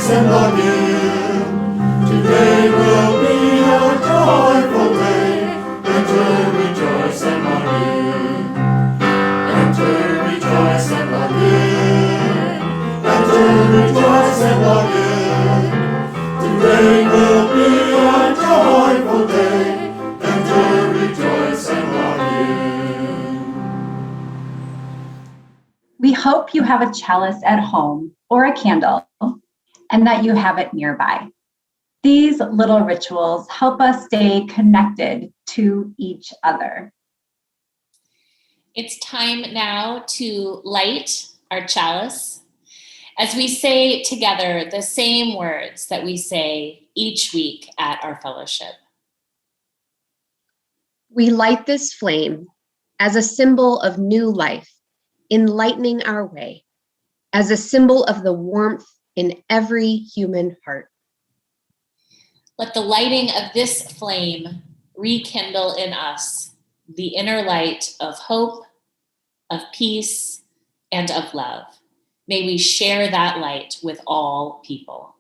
rejoice and log in. Today will be a joyful day. Enter, rejoice and log in. Enter, rejoice and log in. Enter, rejoice and log in. Today will be a joyful day. Enter, rejoice and log in. We hope you have a chalice at home or a candle, and that you have it nearby. These little rituals help us stay connected to each other. It's time now to light our chalice as we say together the same words that we say each week at our fellowship. We light this flame as a symbol of new life, enlightening our way, as a symbol of the warmth in every human heart. Let the lighting of this flame rekindle in us the inner light of hope, of peace, and of love. May we share that light with all people.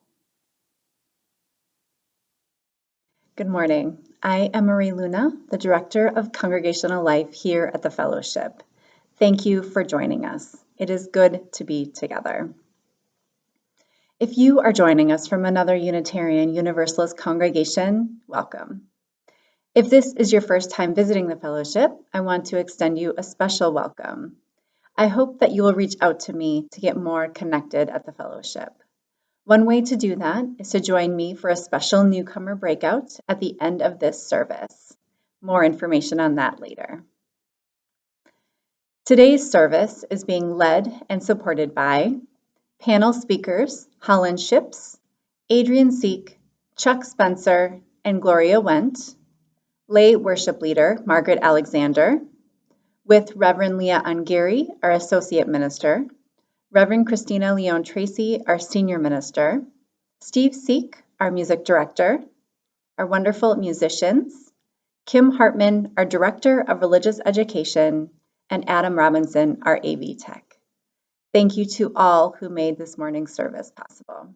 Good morning. I am Marie Luna, the Director of Congregational Life here at the Fellowship. Thank you for joining us. It is good to be together. If you are joining us from another Unitarian Universalist congregation, welcome. If this is your first time visiting the Fellowship, I want to extend you a special welcome. I hope that you will reach out to me to get more connected at the Fellowship. One way to do that is to join me for a special newcomer breakout at the end of this service. More information on that later. Today's service is being led and supported by panel speakers Hollyn, Adrian, Sieck, Chuck Spencer, and Gloria Wendt, lay worship leader Margaret Alexander, with Reverend Leah Ungary, our associate minister, Reverend Christina Leon Tracy, our senior minister, Steve Sieck, our music director, our wonderful musicians, Kim Hartman, our director of religious education, and Adam Robinson, our AV tech. Thank you to all who made this morning's service possible.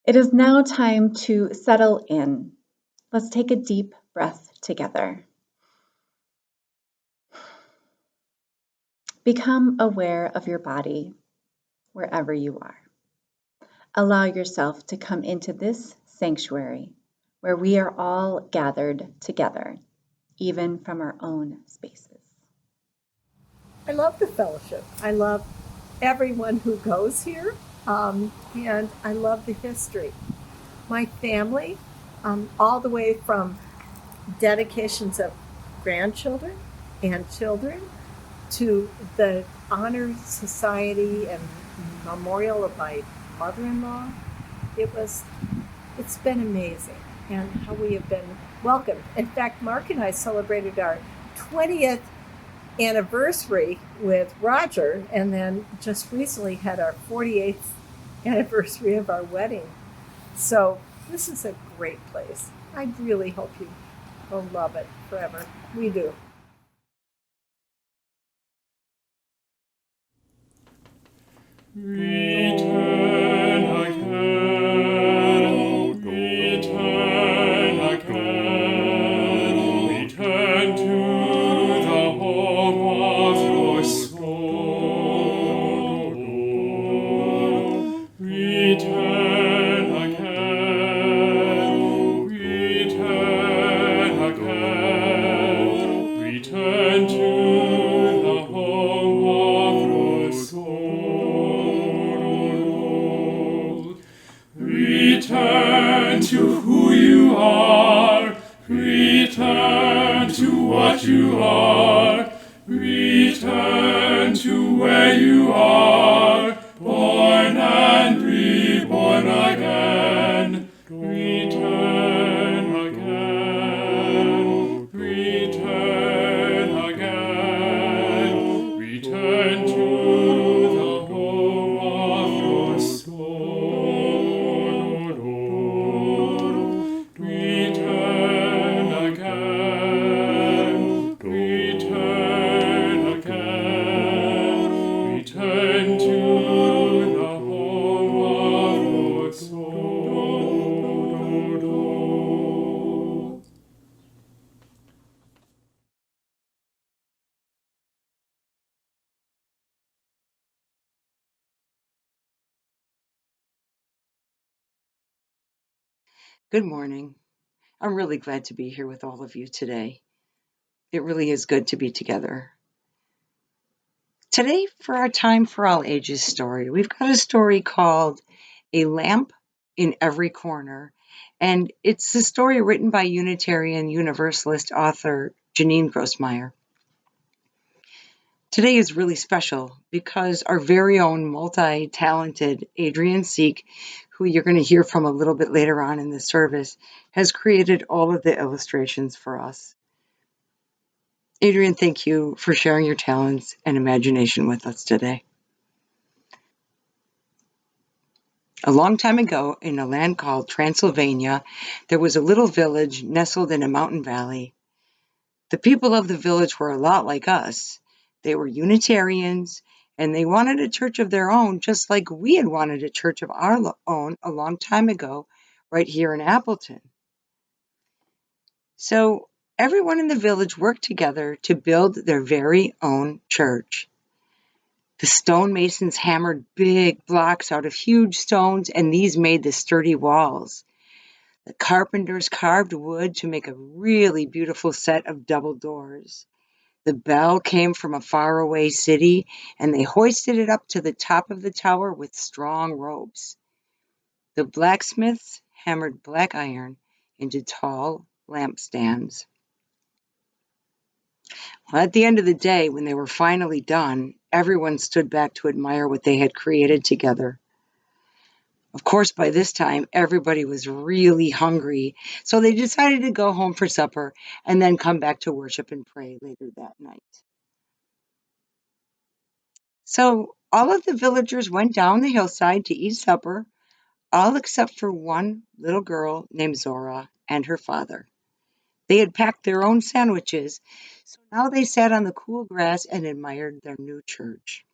It is now time to settle in. Let's take a deep breath together. Become aware of your body wherever you are. Allow yourself to come into this sanctuary where we are all gathered together, even from our own spaces. I love the fellowship. I love everyone who goes here, and I love the history. My family, all the way from dedications of grandchildren and children to the honor society and memorial of my mother-in-law. It's been amazing, and how we have been welcomed. In fact, Mark and I celebrated our 20th anniversary with Roger, and then just recently had our 48th anniversary of our wedding. So this is a great place. I really hope you will love it forever. We do. Return again, return again, return to the home of your soul. Return again, return again, return to the home of your soul. Return to who you are, return to what you are, return to where you are, born and reborn again. Return again, return again, return to the home of your soul. Return again, return Good morning. I'm really glad to be here with all of you today. It really is good to be together. Today, for our Time for All Ages story, we've got a story called A Lamp in Every Corner. And it's a story written by Unitarian Universalist author Janine Grossmeyer. Today is really special because our very own multi-talented Adrian Sieck, who you're going to hear from a little bit later on in the service, has created all of the illustrations for us. Adrian, thank you for sharing your talents and imagination with us today. A long time ago, in a land called Transylvania, there was a little village nestled in a mountain valley. The people of the village were a lot like us. They were Unitarians, and they wanted a church of their own, just like we had wanted a church of our own a long time ago, right here in Appleton. So everyone in the village worked together to build their very own church. The stonemasons hammered big blocks out of huge stones, and these made the sturdy walls. The carpenters carved wood to make a really beautiful set of double doors. The bell came from a faraway city, and they hoisted it up to the top of the tower with strong ropes. The blacksmiths hammered black iron into tall lampstands. Well, at the end of the day, when they were finally done, everyone stood back to admire what they had created together. Of course, by this time, everybody was really hungry, so they decided to go home for supper and then come back to worship and pray later that night. So all of the villagers went down the hillside to eat supper, all except for one little girl named Zora and her father. They had packed their own sandwiches, so now they sat on the cool grass and admired their new church.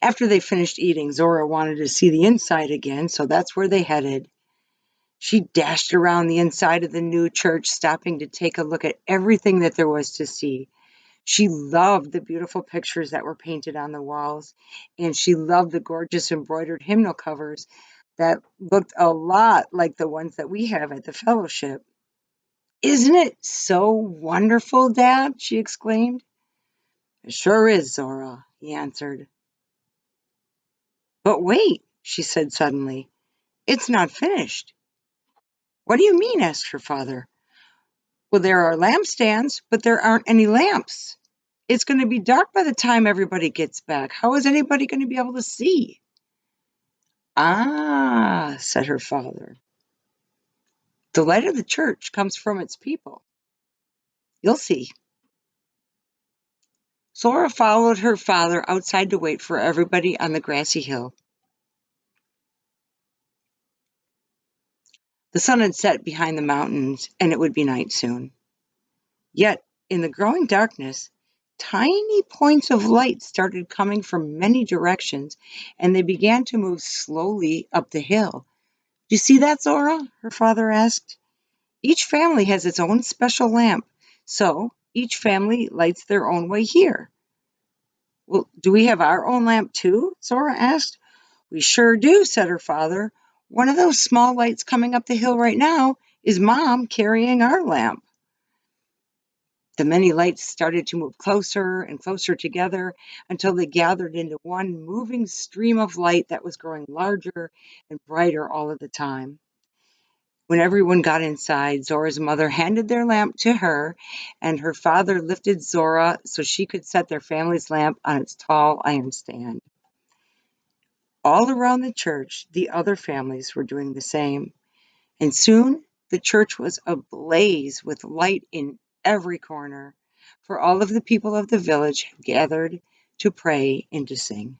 After they finished eating, Zora wanted to see the inside again, so that's where they headed. She dashed around the inside of the new church, stopping to take a look at everything that there was to see. She loved the beautiful pictures that were painted on the walls, and she loved the gorgeous embroidered hymnal covers that looked a lot like the ones that we have at the fellowship. "Isn't it so wonderful, Dad?" she exclaimed. "It sure is, Zora," he answered. "But wait," she said suddenly. "It's not finished." "What do you mean?" asked her father. "Well, there are lampstands, but there aren't any lamps. It's going to be dark by the time everybody gets back. How is anybody going to be able to see?" "Ah," said her father. "The light of the church comes from its people. You'll see." Zora followed her father outside to wait for everybody on the grassy hill. The sun had set behind the mountains, and it would be night soon. Yet, in the growing darkness, tiny points of light started coming from many directions, and they began to move slowly up the hill. "Do you see that, Zora?" her father asked. "Each family has its own special lamp, so each family lights their own way here." "Well, do we have our own lamp too?" Zora asked. "We sure do," said her father. "One of those small lights coming up the hill right now is Mom carrying our lamp." The many lights started to move closer and closer together until they gathered into one moving stream of light that was growing larger and brighter all of the time. When everyone got inside, Zora's mother handed their lamp to her, and her father lifted Zora so she could set their family's lamp on its tall iron stand. All around the church, the other families were doing the same, and soon the church was ablaze with light in every corner, for all of the people of the village had gathered to pray and to sing.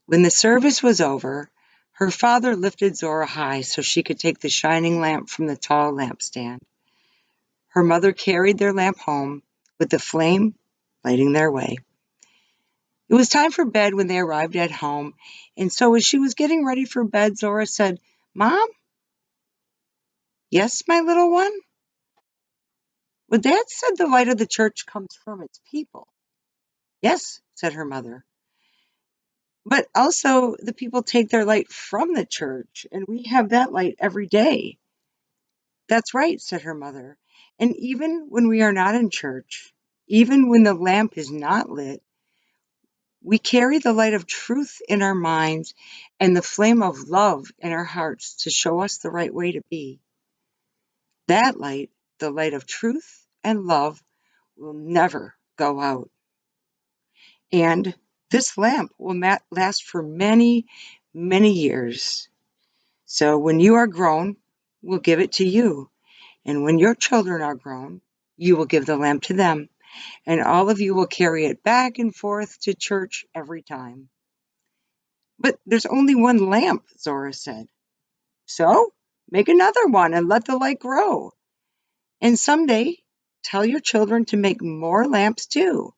When the service was over, her father lifted Zora high so she could take the shining lamp from the tall lampstand. Her mother carried their lamp home, with the flame lighting their way. It was time for bed when they arrived at home, and so as she was getting ready for bed, Zora said, "Mom?" "Yes, my little one?" "Well, Dad said the light of the church comes from its people." "Yes," said her mother. But also, the people take their light from the church, and we have that light every day. That's right, said her mother. And even when we are not in church, even when the lamp is not lit, we carry the light of truth in our minds and the flame of love in our hearts to show us the right way to be. That light, the light of truth and love, will never go out. And this lamp will last for many, many years. So when you are grown, we'll give it to you. And when your children are grown, you will give the lamp to them. And all of you will carry it back and forth to church every time. But there's only one lamp, Zora said. So make another one and let the light grow. And someday, tell your children to make more lamps too.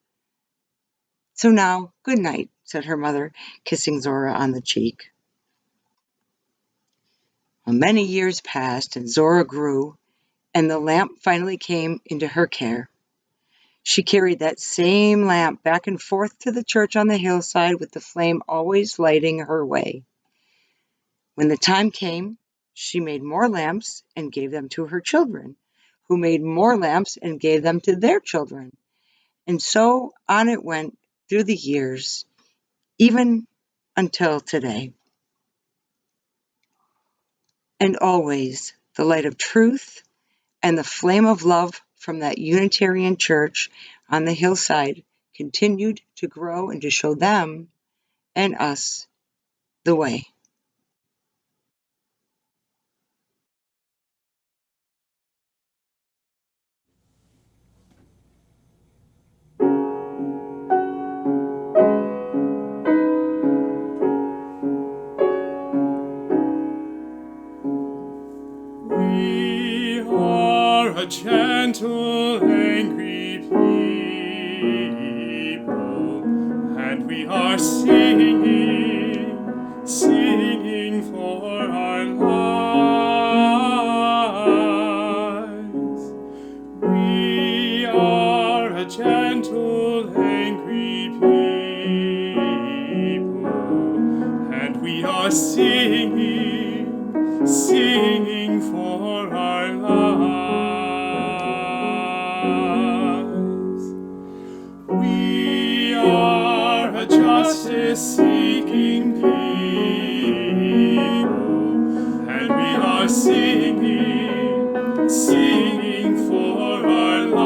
So now, good night, said her mother, kissing Zora on the cheek. Well, many years passed, and Zora grew, and the lamp finally came into her care. She carried that same lamp back and forth to the church on the hillside with the flame always lighting her way. When the time came, she made more lamps and gave them to her children, who made more lamps and gave them to their children. And so on it went through the years, even until today. And always the light of truth and the flame of love from that Unitarian church on the hillside continued to grow and to show them and us the way. We are a gentle, angry people, and we are singing, singing for our lives. We are a gentle, angry people, and we are singing, singing for our lives. We are a justice-seeking people, and we are singing, singing for our lives.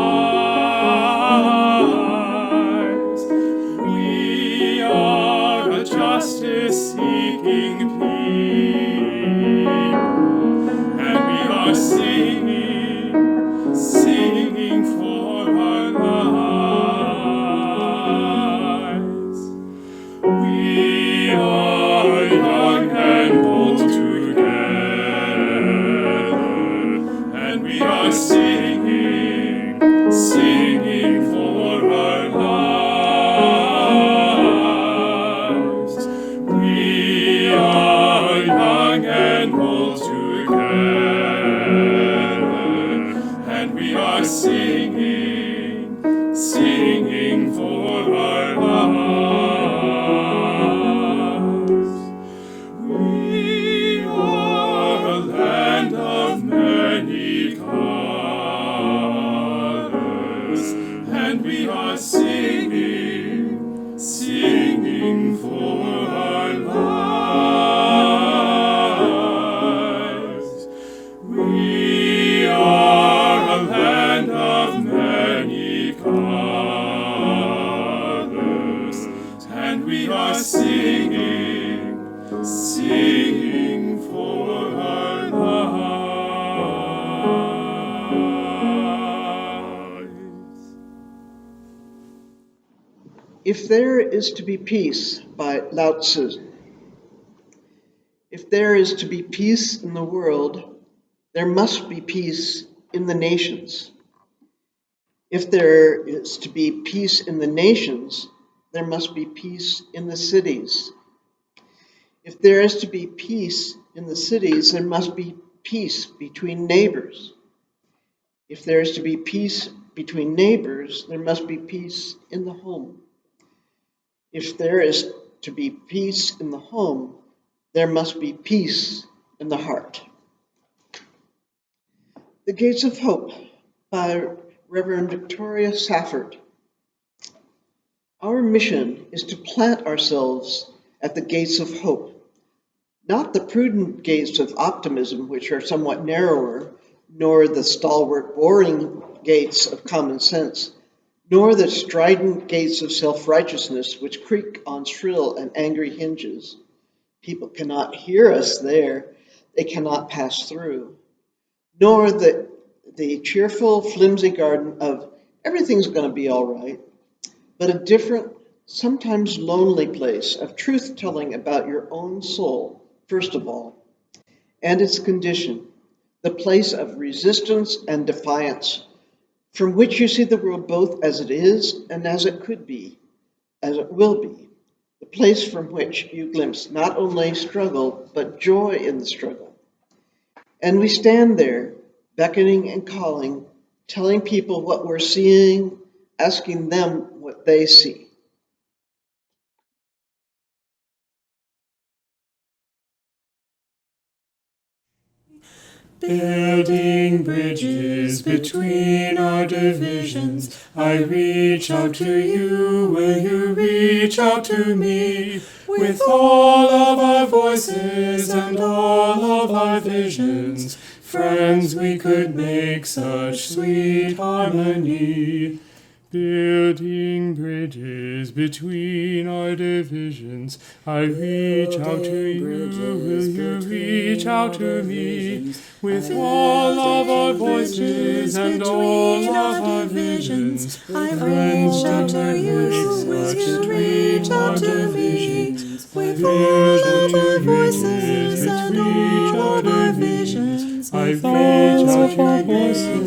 We are a justice-seeking people, and we are singing, singing for our lives. We are young and old together, and we are singing, singing for our lives. We are young and old together, and we are singing, singing for our lives. We are a land of many colors, and we are singing, singing for our lives. We are a land of many colors, and we are singing, singing for our lives. If there is to be peace, by Lao Tzu. If there is to be peace in the world, there must be peace in the nations. If there is to be peace in the nations, there must be peace in the cities. If there is to be peace in the cities, there must be peace between neighbors. If there is to be peace between neighbors, there must be peace in the home. If there is to be peace in the home, there must be peace in the heart. The Gates of Hope by Reverend Victoria Safford. Our mission is to plant ourselves at the gates of hope, not the prudent gates of optimism, which are somewhat narrower, nor the stalwart, boring gates of common sense, nor the strident gates of self-righteousness, which creak on shrill and angry hinges. People cannot hear us there, they cannot pass through, nor the cheerful, flimsy garden of everything's going to be all right, but a different, sometimes lonely place of truth-telling about your own soul, first of all, and its condition, the place of resistance and defiance, from which you see the world both as it is and as it could be, as it will be, the place from which you glimpse not only struggle, but joy in the struggle. And we stand there, beckoning and calling, telling people what we're seeing, asking them what they see. Building bridges between our divisions, I reach out to you, will you reach out to me? With all of our voices and all of our visions, friends, we could make such sweet harmony. Building bridges between our divisions, I reach out to you, will you reach out to me? With all of our voices and all of our visions, I reach out to you, will you reach out to me? With all of our voices and all of our visions, I reach out to you,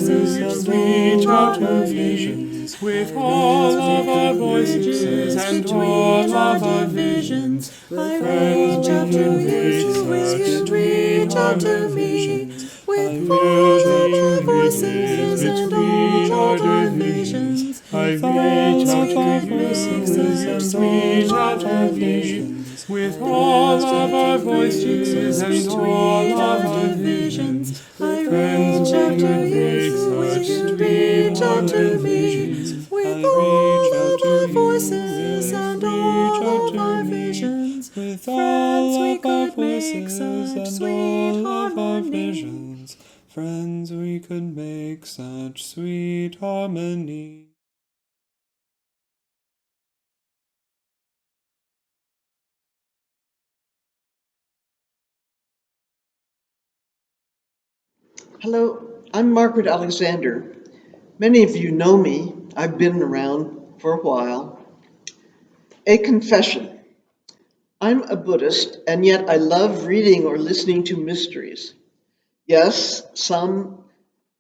reach out to me. With all of our voices and all of our visions, I reach out to you, will you reach out to me? With all of our voices and all of our visions, I reach out to you, will you reach out to me? With all of our voices and all of our visions, I reach out to you, will you reach out to me? With all of our voices and all of our visions, friends, we could make such sweet harmony. Friends, we could make such sweet harmony. Hello, I'm Margaret Alexander. Many of you know me. I've been around for a while. A confession. I'm a Buddhist, and yet I love reading or listening to mysteries. Yes, some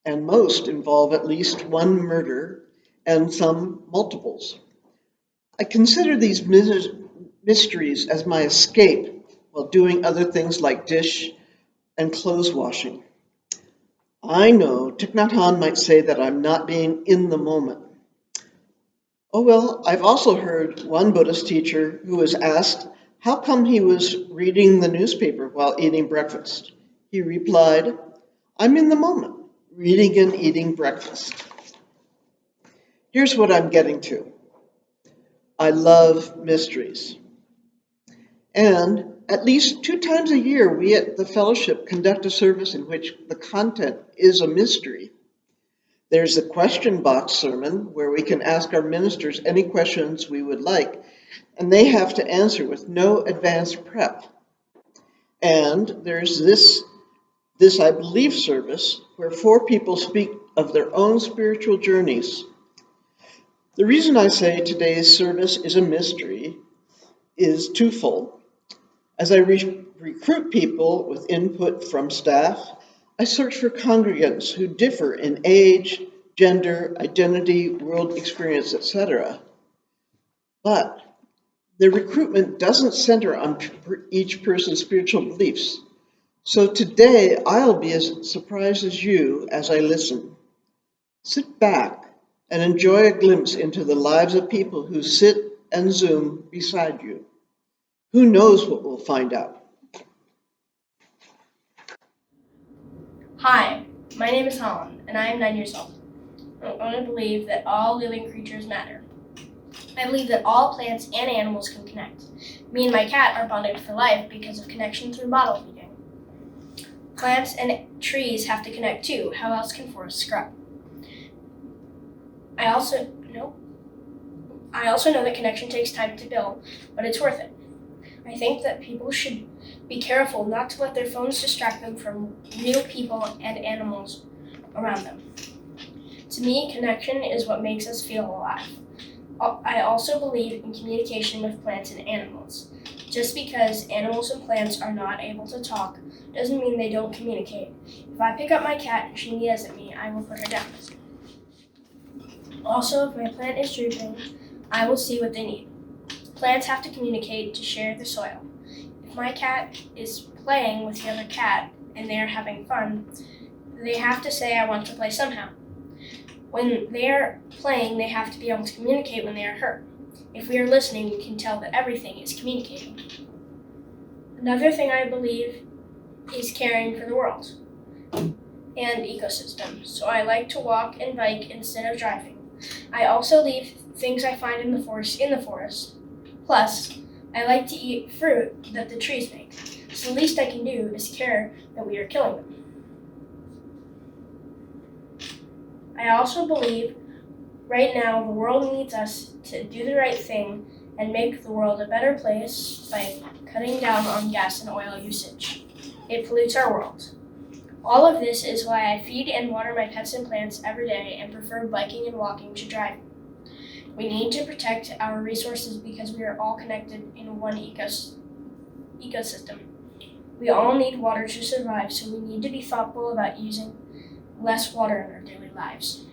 and most involve at least one murder, and some multiples. I consider these mysteries as my escape while doing other things like dish and clothes washing. I know Thich Nhat Hanh might say that I'm not being in the moment. Oh well, I've also heard one Buddhist teacher who was asked how come he was reading the newspaper while eating breakfast. He replied, I'm in the moment, reading and eating breakfast. Here's what I'm getting to. I love mysteries. And at least 2 times a year, we at the fellowship conduct a service in which the content is a mystery. There's a question box sermon where we can ask our ministers any questions we would like, and they have to answer with no advanced prep. And there's this I believe service where 4 people speak of their own spiritual journeys. The reason I say today's service is a mystery is twofold. As I recruit people with input from staff, I search for congregants who differ in age, gender, identity, world experience, etc. But the recruitment doesn't center on each person's spiritual beliefs. So today, I'll be as surprised as you as I listen. Sit back and enjoy a glimpse into the lives of people who sit and Zoom beside you. Who knows what we'll find out? Hi, my name is Hollyn, and I am 9 years old. I want to believe that all living creatures matter. I believe that all plants and animals can connect. Me and my cat are bonded for life because of connection through bottle feeding. Plants and trees have to connect too. How else can forests grow? I also know that connection takes time to build, but it's worth it. I think that people should be careful not to let their phones distract them from real people and animals around them. To me, connection is what makes us feel alive. I also believe in communication with plants and animals. Just because animals and plants are not able to talk doesn't mean they don't communicate. If I pick up my cat and she meows at me, I will put her down. Also, if my plant is drooping, I will see what they need. Plants have to communicate to share the soil. If my cat is playing with the other cat and they are having fun, they have to say, "I want to play somehow." When they are playing, they have to be able to communicate when they are hurt. If we are listening, we can tell that everything is communicating. Another thing I believe is caring for the world and ecosystem. So I like to walk and bike instead of driving. I also leave things I find in the forest. Plus, I like to eat fruit that the trees make. So the least I can do is care that we are killing them. I also believe right now the world needs us to do the right thing and make the world a better place by cutting down on gas and oil usage. It pollutes our world. All of this is why I feed and water my pets and plants every day and prefer biking and walking to driving. We need to protect our resources because we are all connected in one ecosystem. We all need water to survive, so we need to be thoughtful about using less water in our daily lives.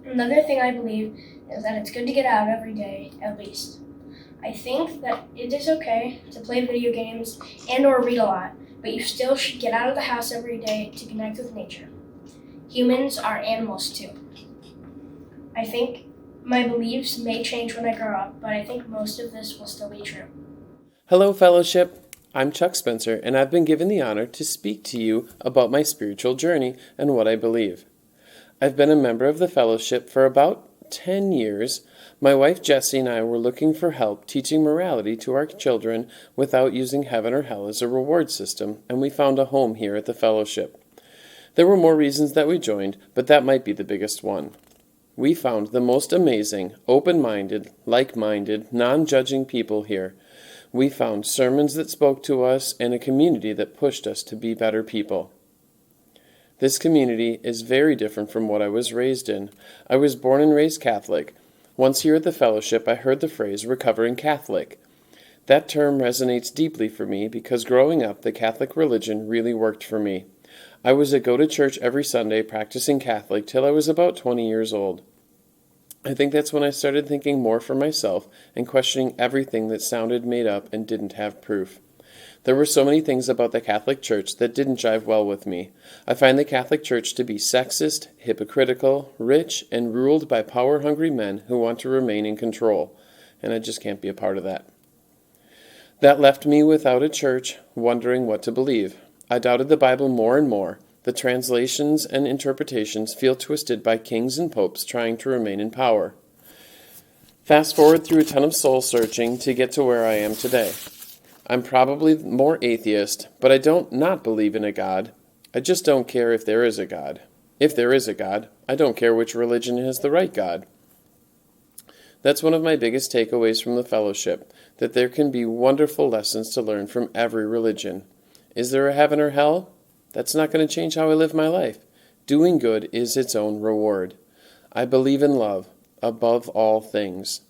Another thing I believe is that it's good to get out every day, at least. I think that it is okay to play video games and or read a lot, but you still should get out of the house every day to connect with nature. Humans are animals too. I think my beliefs may change when I grow up, but I think most of this will still be true. Hello, Fellowship. I'm Chuck Spencer, and I've been given the honor to speak to you about my spiritual journey and what I believe. I've been a member of the Fellowship for about 10 years. My wife Jessie and I were looking for help teaching morality to our children without using heaven or hell as a reward system, and we found a home here at the Fellowship. There were more reasons that we joined, but that might be the biggest one. We found the most amazing, open-minded, like-minded, non-judging people here. We found sermons that spoke to us and a community that pushed us to be better people. This community is very different from what I was raised in. I was born and raised Catholic. Once here at the Fellowship, I heard the phrase recovering Catholic. That term resonates deeply for me because growing up, the Catholic religion really worked for me. I was a go-to-church every Sunday practicing Catholic till I was about 20 years old. I think that's when I started thinking more for myself and questioning everything that sounded made up and didn't have proof. There were so many things about the Catholic Church that didn't jive well with me. I find the Catholic Church to be sexist, hypocritical, rich, and ruled by power-hungry men who want to remain in control, and I just can't be a part of that. That left me without a church, wondering what to believe. I doubted the Bible more and more. The translations and interpretations feel twisted by kings and popes trying to remain in power. Fast forward through a ton of soul searching to get to where I am today. I'm probably more atheist, but I don't not believe in a God. I just don't care if there is a God. If there is a God, I don't care which religion is the right God. That's one of my biggest takeaways from the Fellowship, that there can be wonderful lessons to learn from every religion. Is there a heaven or hell? That's not going to change how I live my life. Doing good is its own reward. I believe in love, above all things.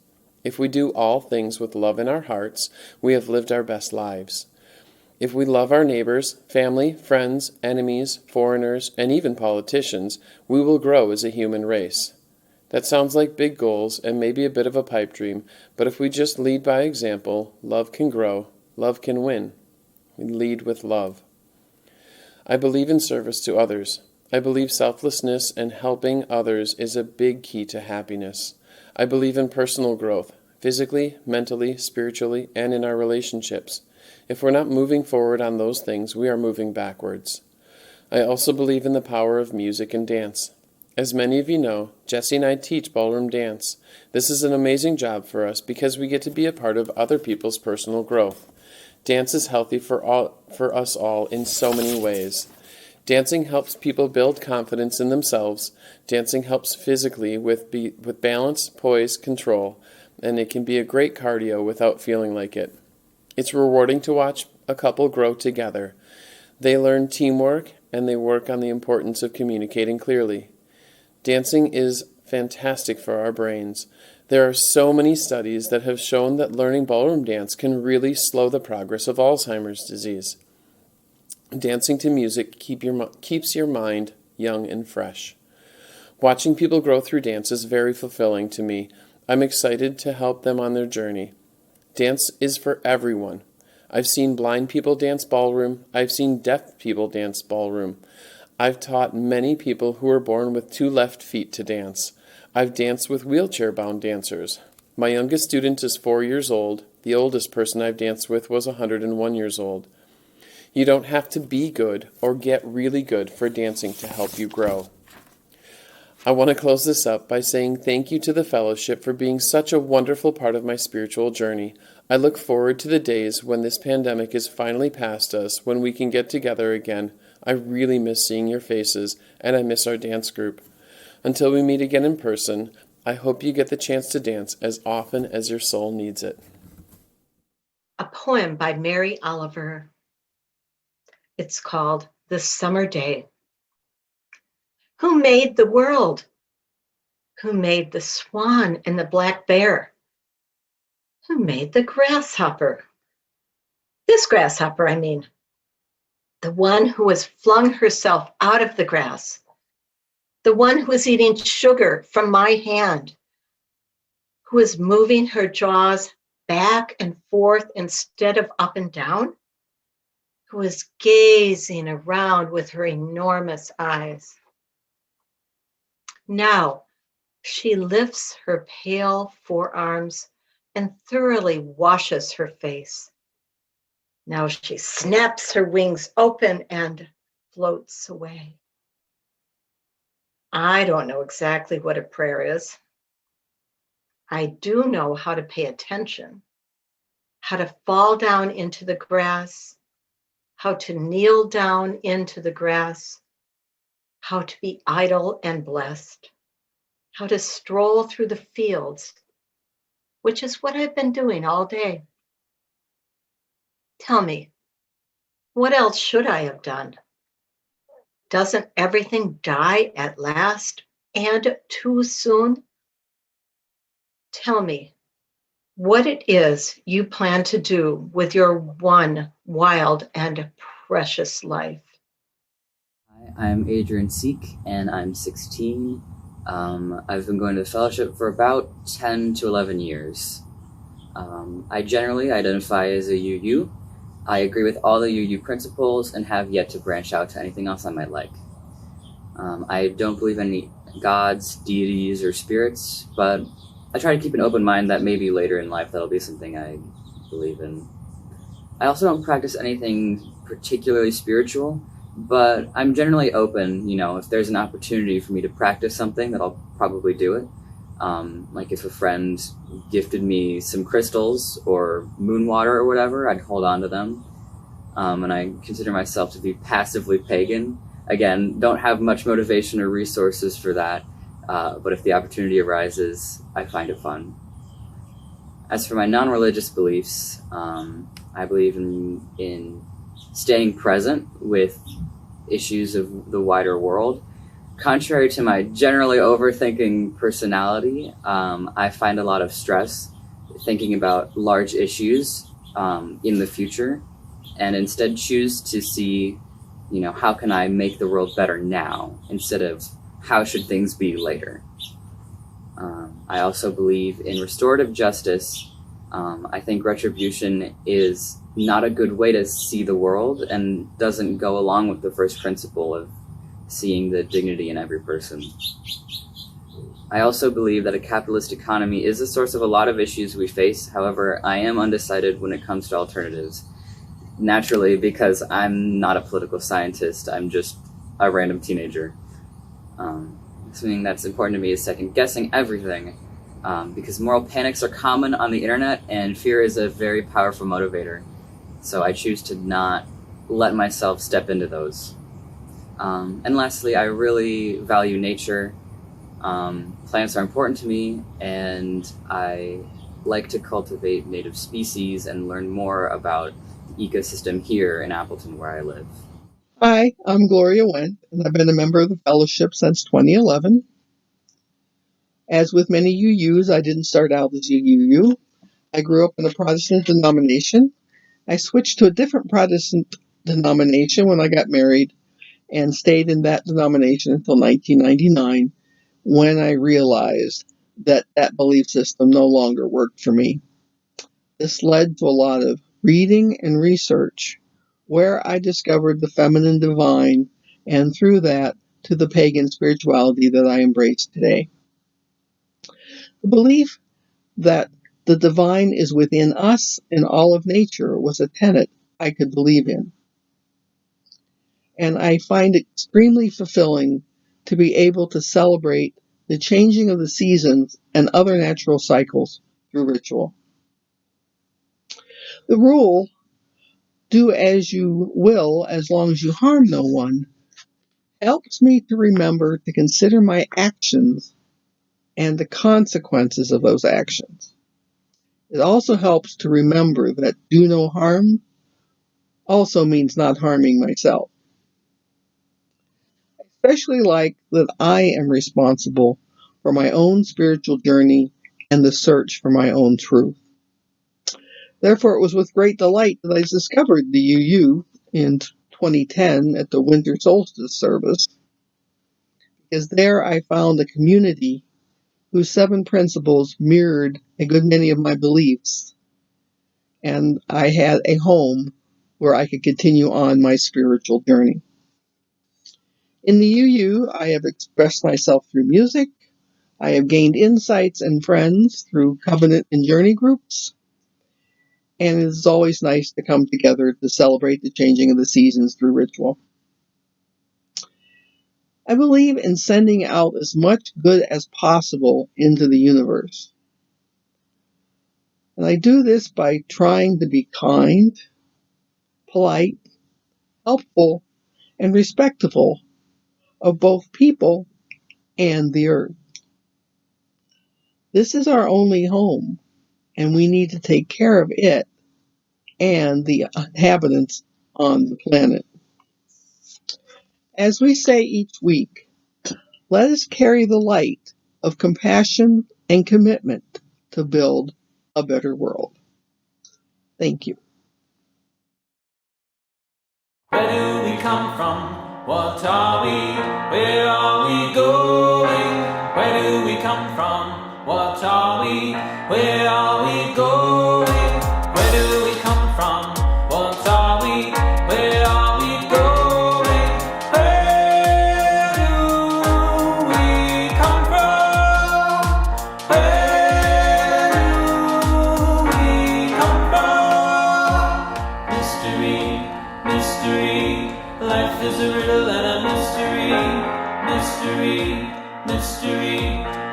If we do all things with love in our hearts, we have lived our best lives. If we love our neighbors, family, friends, enemies, foreigners, and even politicians, we will grow as a human race. That sounds like big goals and maybe a bit of a pipe dream, but if we just lead by example, love can grow, love can win. We lead with love. I believe in service to others. I believe selflessness and helping others is a big key to happiness. I believe in personal growth, physically, mentally, spiritually, and in our relationships. If we're not moving forward on those things, we are moving backwards. I also believe in the power of music and dance. As many of you know, Jesse and I teach ballroom dance. This is an amazing job for us because we get to be a part of other people's personal growth. Dance is healthy for us all in so many ways. Dancing helps people build confidence in themselves. Dancing helps physically with balance, poise, control, and it can be a great cardio without feeling like it. It's rewarding to watch a couple grow together. They learn teamwork and they work on the importance of communicating clearly. Dancing is fantastic for our brains. There are so many studies that have shown that learning ballroom dance can really slow the progress of Alzheimer's disease. Dancing to music keeps your mind young and fresh. Watching people grow through dance is very fulfilling to me. I'm excited to help them on their journey. Dance is for everyone. I've seen blind people dance ballroom. I've seen deaf people dance ballroom. I've taught many people who were born with 2 left feet to dance. I've danced with wheelchair-bound dancers. My youngest student is 4 years old. The oldest person I've danced with was 101 years old. You don't have to be good or get really good for dancing to help you grow. I want to close this up by saying thank you to the fellowship for being such a wonderful part of my spiritual journey. I look forward to the days when this pandemic is finally past us, when we can get together again. I really miss seeing your faces, and I miss our dance group. Until we meet again in person, I hope you get the chance to dance as often as your soul needs it. A poem by Mary Oliver. It's called The Summer Day. Who made the world? Who made the swan and the black bear? Who made the grasshopper? This grasshopper, I mean. The one who has flung herself out of the grass. The one who is eating sugar from my hand. Who is moving her jaws back and forth instead of up and down. Who is gazing around with her enormous eyes. Now she lifts her pale forearms and thoroughly washes her face. Now she snaps her wings open and floats away. I don't know exactly what a prayer is. I do know how to pay attention, how to fall down into the grass, how to kneel down into the grass, how to be idle and blessed, how to stroll through the fields, which is what I've been doing all day. Tell me, what else should I have done? Doesn't everything die at last and too soon? Tell me what it is you plan to do with your one wild and precious life. Hi, I'm Adrian Sieck, and I'm 16. I've been going to the fellowship for about 10 to 11 years. I generally identify as a UU. I agree with all the UU principles and have yet to branch out to anything else I might like. I don't believe in any gods, deities, or spirits, but I try to keep an open mind that maybe later in life that'll be something I believe in. I also don't practice anything particularly spiritual, but I'm generally open, if there's an opportunity for me to practice something, that I'll probably do it. Like if a friend gifted me some crystals or moon water or whatever, I'd hold on to them. And I consider myself to be passively pagan. Again, don't have much motivation or resources for that, but if the opportunity arises, I find it fun. As for my non-religious beliefs, I believe in staying present with issues of the wider world. Contrary to my generally overthinking personality, I find a lot of stress thinking about large issues in the future, and instead choose to see, how can I make the world better now instead of how should things be later. I also believe in restorative justice. I think retribution is not a good way to see the world and doesn't go along with the first principle of seeing the dignity in every person. I also believe that a capitalist economy is the source of a lot of issues we face. However, I am undecided when it comes to alternatives. Naturally, because I'm not a political scientist, I'm just a random teenager. Something that's important to me is second-guessing everything, because moral panics are common on the internet, and fear is a very powerful motivator. So I choose to not let myself step into those. And lastly, I really value nature. Plants are important to me, and I like to cultivate native species and learn more about the ecosystem here in Appleton, where I live. Hi, I'm Gloria Wendt, and I've been a member of the fellowship since 2011. As with many UUs, I didn't start out as a UU. I grew up in a Protestant denomination. I switched to a different Protestant denomination when I got married and stayed in that denomination until 1999, when I realized that that belief system no longer worked for me. This led to a lot of reading and research, where I discovered the feminine divine, and through that, to the pagan spirituality that I embrace today. The belief that the divine is within us and all of nature was a tenet I could believe in. And I find it extremely fulfilling to be able to celebrate the changing of the seasons and other natural cycles through ritual. The rule, do as you will as long as you harm no one, helps me to remember to consider my actions and the consequences of those actions. It also helps to remember that do no harm also means not harming myself. I especially like that I am responsible for my own spiritual journey and the search for my own truth. Therefore, it was with great delight that I discovered the UU in 2010 at the winter solstice service, because there I found a community whose 7 principles mirrored a good many of my beliefs, and I had a home where I could continue on my spiritual journey. In the UU, I have expressed myself through music. I have gained insights and friends through covenant and journey groups. And it is always nice to come together to celebrate the changing of the seasons through ritual. I believe in sending out as much good as possible into the universe. And I do this by trying to be kind, polite, helpful, and respectful of both people and the earth. This is our only home, and we need to take care of it and the inhabitants on the planet. As we say each week, let us carry the light of compassion and commitment to build a better world. Thank you. Where do we come from? What are we? Where are we going? Where do we come from? What are we? Where are we going? Where do we come from? What are we? Where are we going? Where do we come from? Where do we come from? Mystery, mystery, life is a riddle and a mystery. Mystery, mystery,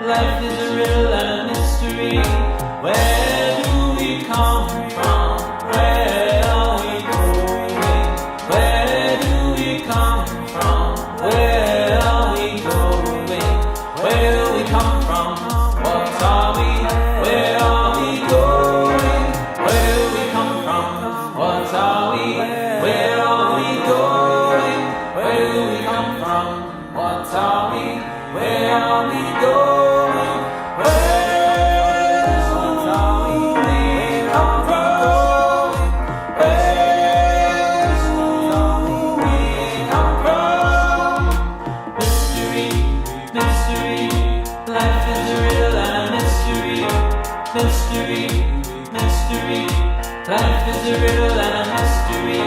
life is a riddle and a mystery. Where do we come from? Where are we going? Where do we come from? Where are we going? Where do we come from? What are we? Where are we going? Where do we come from? What are we? Where are we going? Where do we come from? What are we? Where are we going? Where do we come from? Where do we come from? Mystery, mystery, life is a riddle and a mystery. Mystery, mystery, life is a riddle and a mystery.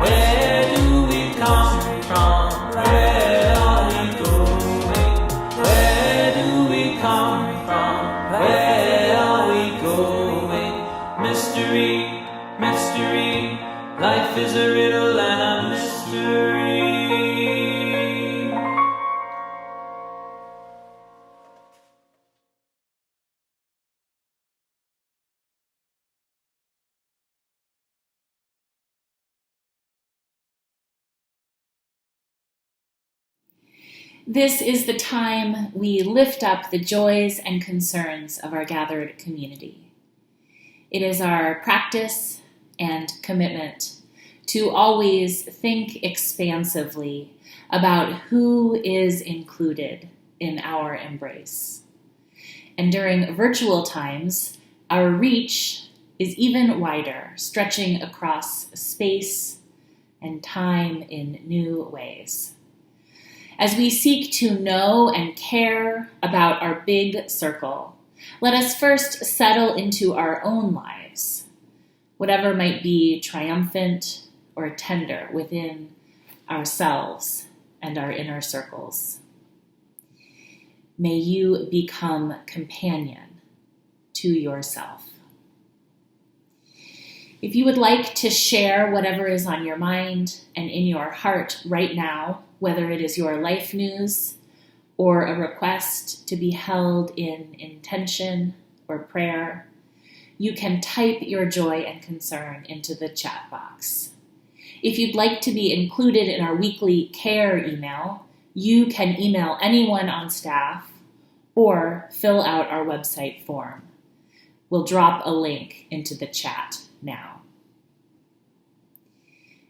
Where do we come from? Where are we going? Where do we Life is a riddle and a mystery. This is the time we lift up the joys and concerns of our gathered community. It is our practice and commitment to always think expansively about who is included in our embrace. And during virtual times, our reach is even wider, stretching across space and time in new ways. As we seek to know and care about our big circle, let us first settle into our own lives, whatever might be triumphant or tender within ourselves and our inner circles. May you become companion to yourself. If you would like to share whatever is on your mind and in your heart right now, whether it is your life news or a request to be held in intention or prayer, you can type your joy and concern into the chat box. If you'd like to be included in our weekly care email, you can email anyone on staff or fill out our website form. We'll drop a link into the chat now.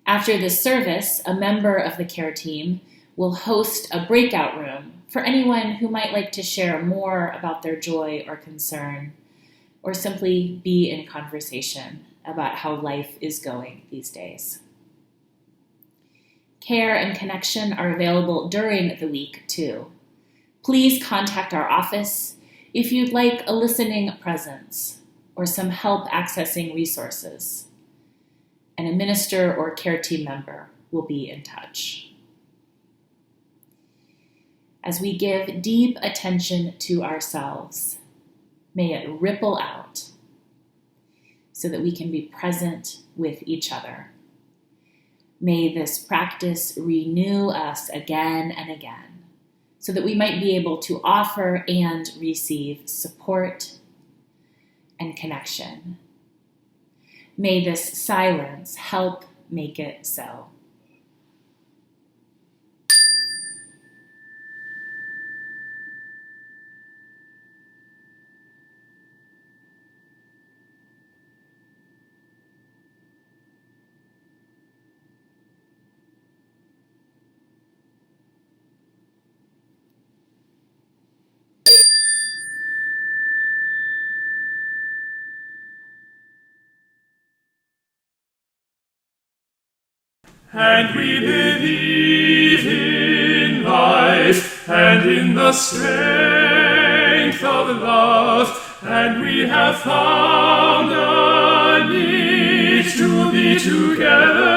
After this service, a member of the care team will host a breakout room for anyone who might like to share more about their joy or concern, or simply be in conversation about how life is going these days. Care and connection are available during the week, too. Please contact our office if you'd like a listening presence or some help accessing resources, and a minister or care team member will be in touch. As we give deep attention to ourselves, may it ripple out so that we can be present with each other. May this practice renew us again and again so that we might be able to offer and receive support and connection. May this silence help make it so. And we believe in life and in the strength of love, and we have found a need to be together.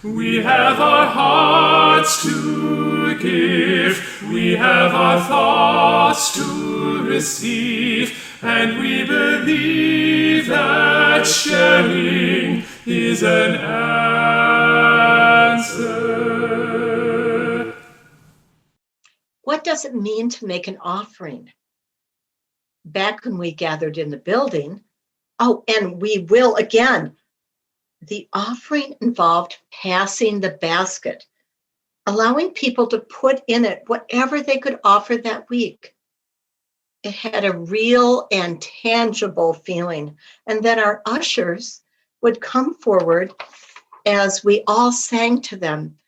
We have our hearts to give, we have our thoughts to receive, and we believe that sharing is an answer. What does it mean to make an offering? Back when we gathered in the building, and we will again, the offering involved passing the basket, allowing people to put in it whatever they could offer that week. It had a real and tangible feeling. And then our ushers would come forward as we all sang to them,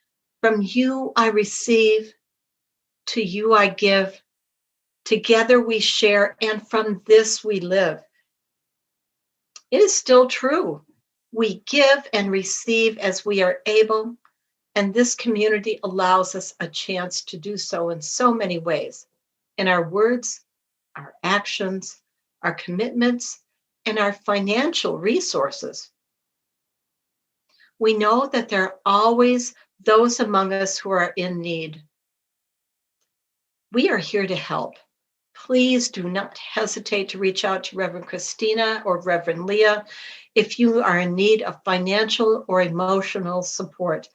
"From you I receive, to you I give, together we share, and from this we live." It is still true. We give and receive as we are able, and this community allows us a chance to do so in so many ways, in our words, our actions, our commitments, and our financial resources. We know that there are always those among us who are in need. We are here to help. Please do not hesitate to reach out to Reverend Christina or Reverend Leah if you are in need of financial or emotional support,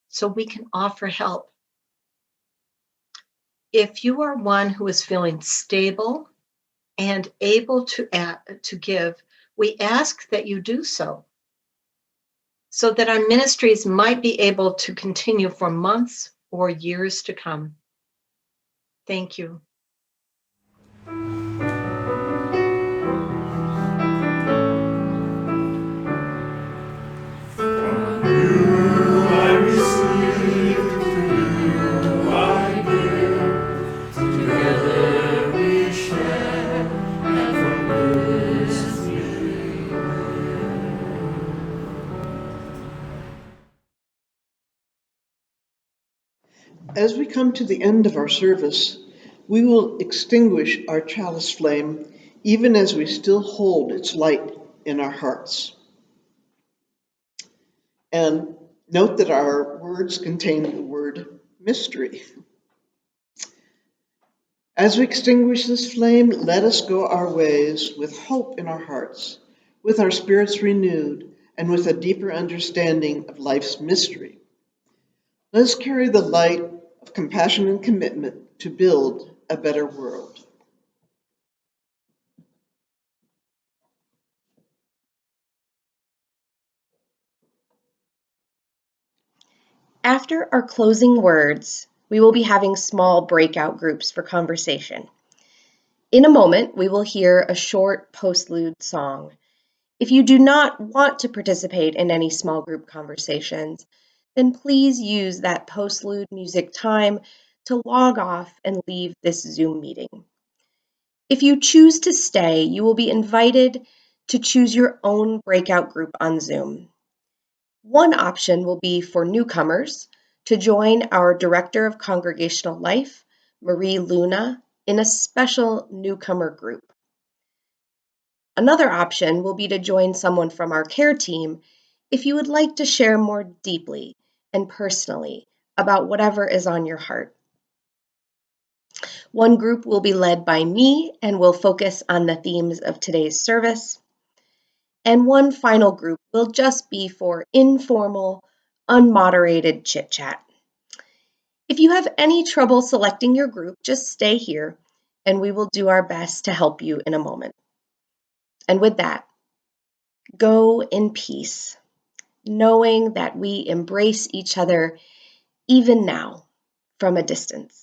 so we can offer help. If you are one who is feeling stable and able to give, we ask that you do so that our ministries might be able to continue for months or years to come. Thank you. I receive, to you I give. Together we share, and from this we live. As we come to the end of our service, we will extinguish our chalice flame even as we still hold its light in our hearts. And note that our words contain the word mystery. As we extinguish this flame, let us go our ways with hope in our hearts, with our spirits renewed, and with a deeper understanding of life's mystery. Let us carry the light of compassion and commitment to build a better world. After our closing words, we will be having small breakout groups for conversation. In a moment, we will hear a short postlude song. If you do not want to participate in any small group conversations, then please use that postlude music time to log off and leave this Zoom meeting. If you choose to stay, you will be invited to choose your own breakout group on Zoom. One option will be for newcomers to join our Director of Congregational Life, Marie Luna, in a special newcomer group. Another option will be to join someone from our care team if you would like to share more deeply and personally about whatever is on your heart. One group will be led by me and will focus on the themes of today's service. And one final group will just be for informal, unmoderated chit-chat. If you have any trouble selecting your group, just stay here and we will do our best to help you in a moment. And with that, go in peace, knowing that we embrace each other even now from a distance.